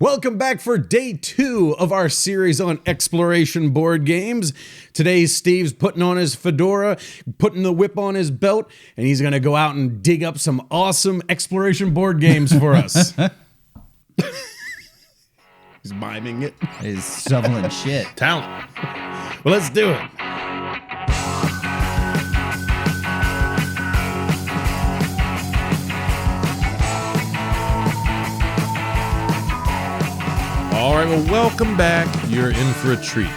Welcome back for day 2 of our series on exploration board games. Today, Steve's putting on his fedora, putting the whip on his belt, and he's going to go out and dig up some awesome exploration board games for us. He's miming it. He's shoveling shit. Talent. Well, let's do it. All right, well, welcome back. You're in for a treat.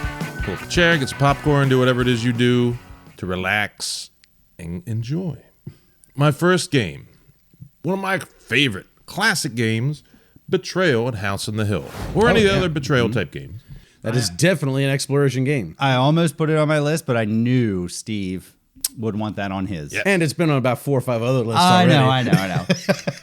Pull up a chair, get some popcorn, do whatever it is you do to relax and enjoy. My first game, one of my favorite classic games, Betrayal at House on the Hill, or any other Betrayal type games. That is definitely an exploration game. I almost put it on my list, but I knew Steve would want that on his. Yeah. And it's been on about 4 or 5 other lists already. I know.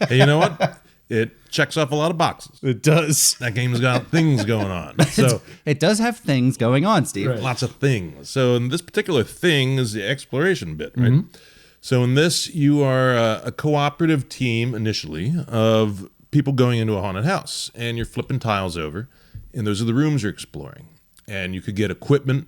Hey, you know what? It checks off a lot of boxes. It does. That game's got things going on. So It does have things going on, Steve. Right. lots of things. So in this particular thing is the exploration bit, right? So in this, you are a cooperative team initially of people going into a haunted house, and you're flipping tiles over, and those are the rooms you're exploring. And you could get equipment.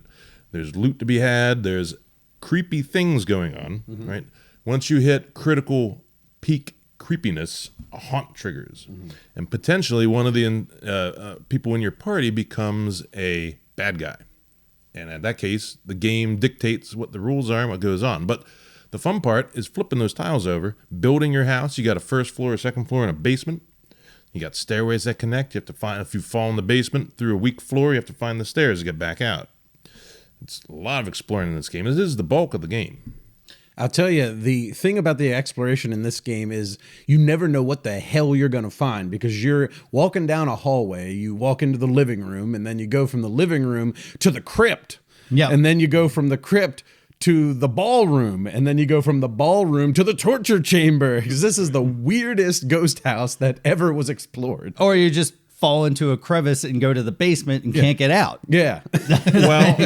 There's loot to be had. There's creepy things going on, right? Once you hit critical peak creepiness, a haunt triggers, and potentially one of the people in your party becomes a bad guy. And in that case, the game dictates what the rules are and what goes on. But the fun part is flipping those tiles over, building your house. You got a first floor, a second floor, and a basement. You got stairways that connect. You have to find, if you fall in the basement through a weak floor, you have to find the stairs to get back out. It's a lot of exploring in this game. This is the bulk of the game. I'll tell you, the thing about the exploration in this game is you never know what the hell you're going to find, because you're walking down a hallway, you walk into the living room, and then you go from the living room to the crypt. Yeah. And then you go from the crypt to the ballroom, and then you go from the ballroom to the torture chamber, because this is the weirdest ghost house that ever was explored. Or you just fall into a crevice and go to the basement and can't get out. Yeah. Well,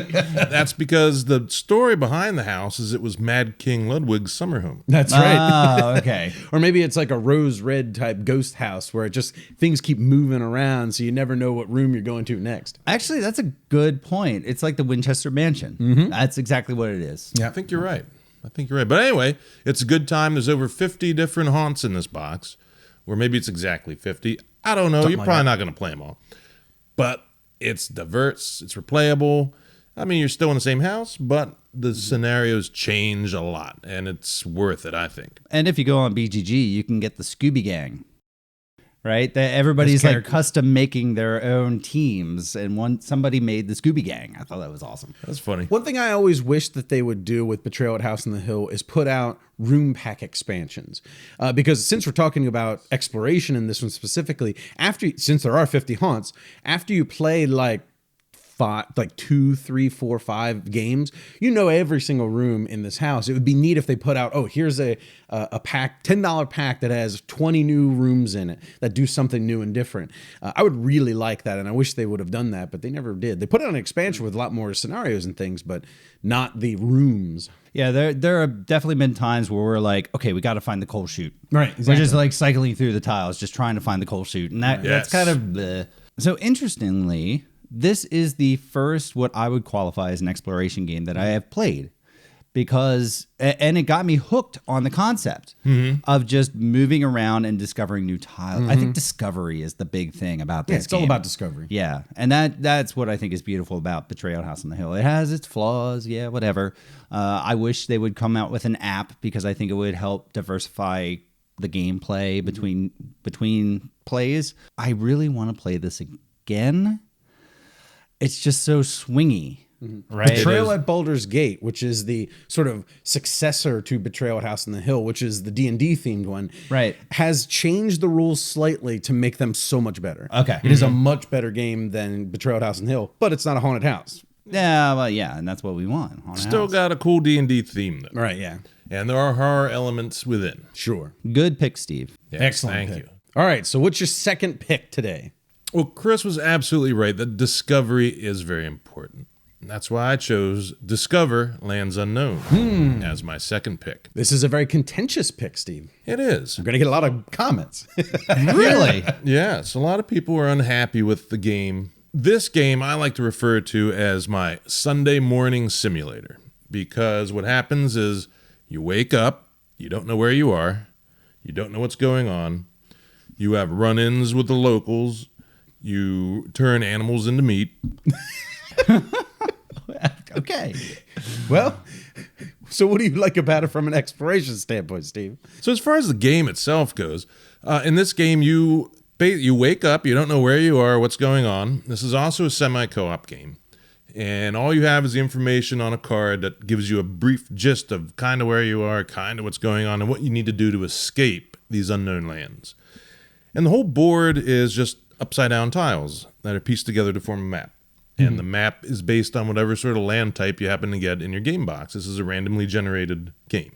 that's because the story behind the house is it was Mad King Ludwig's summer home. That's right. Oh, okay. Or maybe it's like a rose red type ghost house where it just things keep moving around, so you never know what room you're going to next. Actually, that's a good point. It's like the Winchester Mansion. That's exactly what it is. I think you're right. But anyway, it's a good time. There's over 50 different haunts in this box, or maybe it's exactly 50. I don't know. You're probably not going to play them all. But it's diverse. It's replayable. I mean, you're still in the same house, but the scenarios change a lot, and it's worth it, I think. And if you go on BGG, you can get the Scooby Gang, right? Everybody's like custom making their own teams, and somebody made the Scooby Gang. I thought that was awesome. That's funny. One thing I always wish that they would do with Betrayal at House on the Hill is put out room pack expansions. Because since we're talking about exploration in this one specifically, since there are 50 haunts, after you play like 2, 3, 4, 5 games, you know every single room in this house. It would be neat if they put out, here's a pack, $10 pack that has 20 new rooms in it that do something new and different. I would really like that, and I wish they would have done that, but they never did. They put out an expansion with a lot more scenarios and things, but not the rooms. Yeah, there have definitely been times where we're like, okay, we got to find the coal chute. Right, We're just like cycling through the tiles, just trying to find the coal chute. And that's kind of bleh. So interestingly, this is the first what I would qualify as an exploration game that I have played, because it got me hooked on the concept of just moving around and discovering new tiles. I think discovery is the big thing about this It's all game. about discovery. Yeah, and that's what I think is beautiful about Betrayal House on the Hill. It has its flaws, yeah, whatever. I wish they would come out with an app, because I think it would help diversify the gameplay between plays. I really want to play this again. It's just so swingy. Right? Betrayal at Baldur's Gate, which is the sort of successor to Betrayal at House on the Hill, which is the D&D themed one, Right. has changed the rules slightly to make them so much better. Okay. It is a much better game than Betrayal at House on the Hill, but it's not a haunted house. Yeah, well, yeah, and that's what we want. Haunted Still house. got a cool D&D theme, though. Right, yeah. And there are horror elements within. Sure. Good pick, Steve. Yes, Excellent Thank pick. you. All right, so what's your second pick today? Well, Chris was absolutely right that discovery is very important. That's why I chose Discover Lands Unknown as my second pick. This is a very contentious pick, Steve. It is. I'm going to get a lot of comments. Really? Yes, a lot of people are unhappy with the game. This game I like to refer to as my Sunday morning simulator, because what happens is you wake up, you don't know where you are, you don't know what's going on, you have run-ins with the locals, you turn animals into meat. Okay. Well, so what do you like about it from an exploration standpoint, Steve? So as far as the game itself goes, in this game you wake up, you don't know where you are, what's going on. This is also a semi-co-op game. And all you have is the information on a card that gives you a brief gist of kind of where you are, kind of what's going on, and what you need to do to escape these unknown lands. And the whole board is just upside-down tiles that are pieced together to form a map. And the map is based on whatever sort of land type you happen to get in your game box. This is a randomly generated game.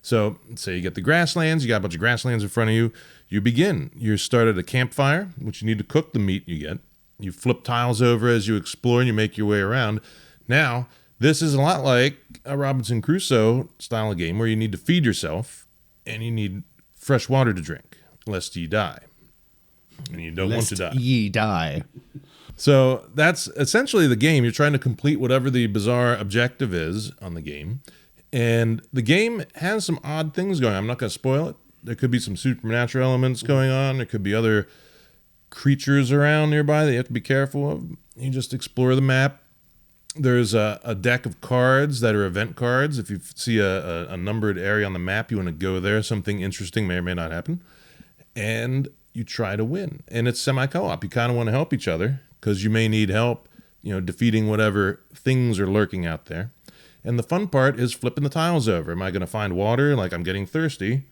So, say you get the grasslands, you got a bunch of grasslands in front of you. You begin. You start at a campfire, which you need to cook the meat you get. You flip tiles over as you explore and you make your way around. Now, this is a lot like a Robinson Crusoe style of game where you need to feed yourself and you need fresh water to drink, lest ye die. And you don't want to die. Ye die. So that's essentially the game. You're trying to complete whatever the bizarre objective is on the game. And the game has some odd things going on. I'm not going to spoil it. There could be some supernatural elements going on. There could be other creatures around nearby that you have to be careful of. You just explore the map. There's a deck of cards that are event cards. If you see a numbered area on the map, you want to go there. Something interesting may or may not happen. And you try to win. And it's semi-co-op. You kind of want to help each other, because you may need help, defeating whatever things are lurking out there. And the fun part is flipping the tiles over. Am I going to find water? Like, I'm getting thirsty.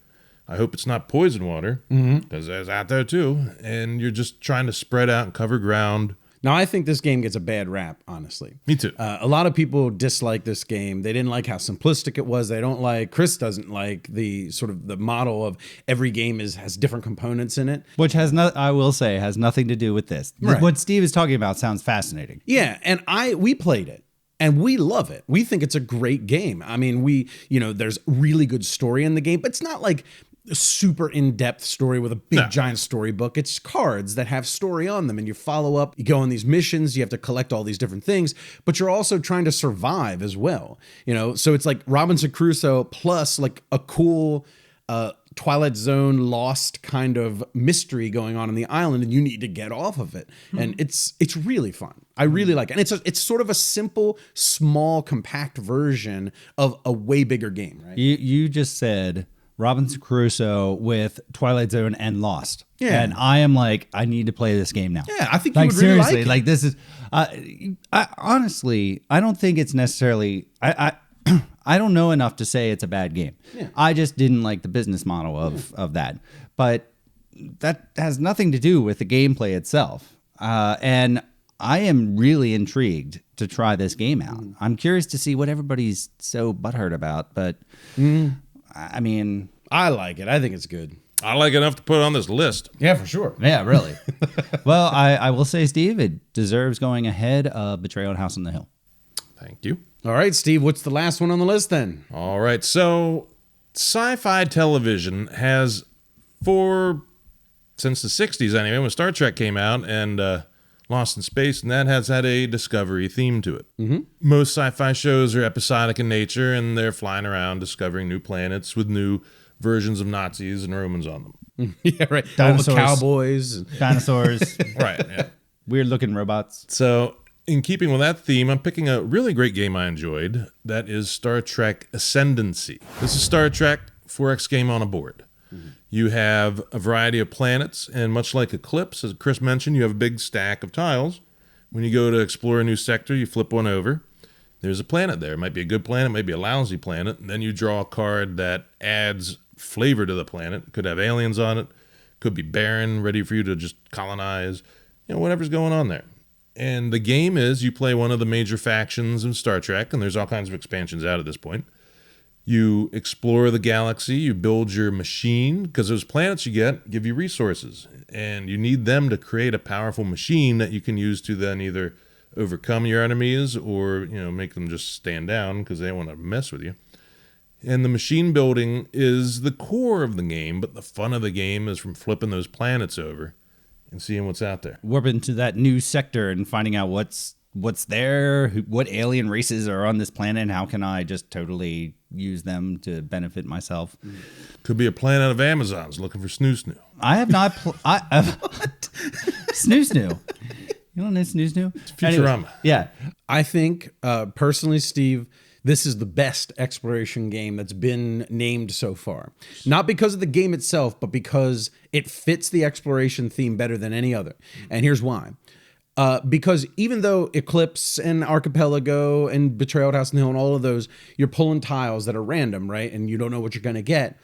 I hope it's not poison water, because there's out there too. And you're just trying to spread out and cover ground. Now, I think this game gets a bad rap, honestly. Me too. A lot of people dislike this game. They didn't like how simplistic it was. Chris doesn't like the sort of the model of every game has different components in it. Which I will say, has nothing to do with this. Right. What Steve is talking about sounds fascinating. Yeah, and we played it. And we love it. We think it's a great game. I mean, there's really good story in the game, but it's not like a super in-depth story with a big giant storybook. It's cards that have story on them, and you follow up, you go on these missions, you have to collect all these different things, but you're also trying to survive as well. So it's like Robinson Crusoe plus like a cool Twilight Zone Lost kind of mystery going on the island, and you need to get off of it. And it's really fun. I really like it. And it's sort of a simple, small, compact version of a way bigger game, right? You just said Robinson Crusoe with Twilight Zone and Lost. Yeah. And I am like, I need to play this game now. Yeah, I think you like would really seriously, like it. this is I honestly, I don't think it's necessarily I don't know enough to say it's a bad game. Yeah. I just didn't like the business model of that. But that has nothing to do with the gameplay itself. And I am really intrigued to try this game out. I'm curious to see what everybody's so butthurt about, but I mean, I like it. I think it's good. I like it enough to put it on this list. Yeah, for sure. yeah, really. Well, I will say, Steve, it deserves going ahead of Betrayal at House on the Hill. Thank you. All right, Steve, what's the last one on the list then? All right. So sci-fi television has, since the 60s anyway, when Star Trek came out and Lost in Space, and that has had a discovery theme to it. Most sci-fi shows are episodic in nature, and they're flying around discovering new planets with new versions of Nazis and Romans on them. Yeah, right. Dinosaurs. All the cowboys. Dinosaurs, Right. Yeah. weird looking robots. So, in keeping with that theme, I'm picking a really great game I enjoyed. That is Star Trek Ascendancy. This is Star Trek 4X game on a board. You have a variety of planets, and much like Eclipse, as Chris mentioned, you have a big stack of tiles. When you go to explore a new sector, you flip one over. There's a planet there. It might be a good planet, it might be a lousy planet. And then you draw a card that adds flavor to the planet. Could have aliens on it. Could be barren, ready for you to just colonize. Whatever's going on there. And the game is you play one of the major factions in Star Trek, and there's all kinds of expansions out at this point. You explore the galaxy, you build your machine, because those planets you get give you resources, and you need them to create a powerful machine that you can use to then either overcome your enemies or, make them just stand down because they don't want to mess with you. And the machine building is the core of the game, but the fun of the game is from flipping those planets over and seeing what's out there. Warp into that new sector and finding out what's there, what alien races are on this planet, and how can I just totally use them to benefit myself. Could be a planet of Amazons looking for Snoo. I have not... Snoo. You don't know Snoo? It's Futurama. Anyway, yeah. I think, personally, Steve, this is the best exploration game that's been named so far. Not because of the game itself, but because it fits the exploration theme better than any other. And here's why. Because even though Eclipse and Archipelago and Betrayal at House on the Hill and all of those, you're pulling tiles that are random, right? And you don't know what you're going to get.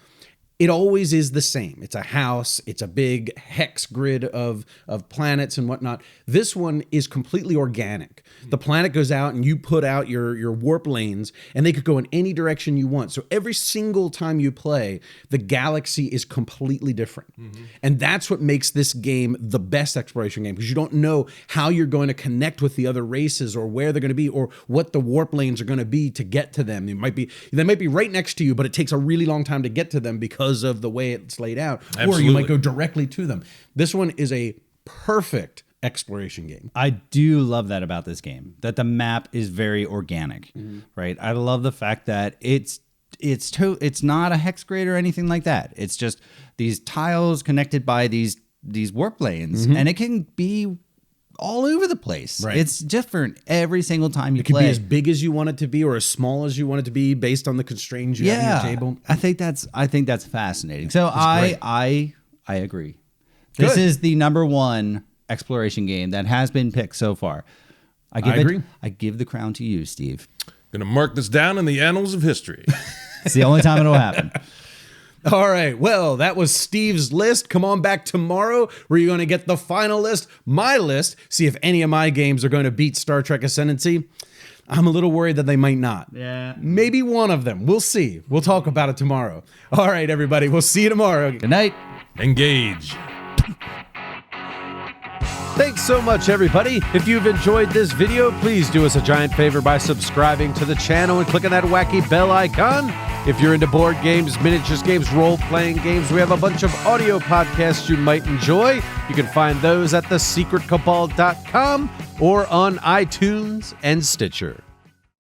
It always is the same. It's a house. It's a big hex grid of planets and whatnot. This one is completely organic. The planet goes out and you put out your warp lanes and they could go in any direction you want. So every single time you play, the galaxy is completely different. And that's what makes this game the best exploration game, because you don't know how you're going to connect with the other races or where they're going to be or what the warp lanes are going to be to get to them. They might be right next to you, but it takes a really long time to get to them because of the way it's laid out. Absolutely. Or you might go directly to them. This one is a perfect exploration game. I do love that about this game, that the map is very organic, right? I love the fact that it's not a hex grid or anything like that. It's just these tiles connected by these warp lanes, and it can be all over the place. Right. It's different every single time you It can play. be as big as you want it to be or as small as you want it to be based on the constraints you have on your table. I think that's fascinating. So I agree. This Good. is the number one exploration game that has been picked so far. I agree. I give the crown to you, Steve. Gonna mark this down in the annals of history. It's the only time it'll happen. All right. Well, that was Steve's list. Come on back tomorrow where you're going to get the final list, my list, see if any of my games are going to beat Star Trek Ascendancy. I'm a little worried that they might not. Yeah. Maybe one of them. We'll see. We'll talk about it tomorrow. All right, everybody. We'll see you tomorrow. Good night. Engage. Thanks so much, everybody. If you've enjoyed this video, please do us a giant favor by subscribing to the channel and clicking that wacky bell icon. If you're into board games, miniatures games, role-playing games, we have a bunch of audio podcasts you might enjoy. You can find those at thesecretcabal.com or on iTunes and Stitcher.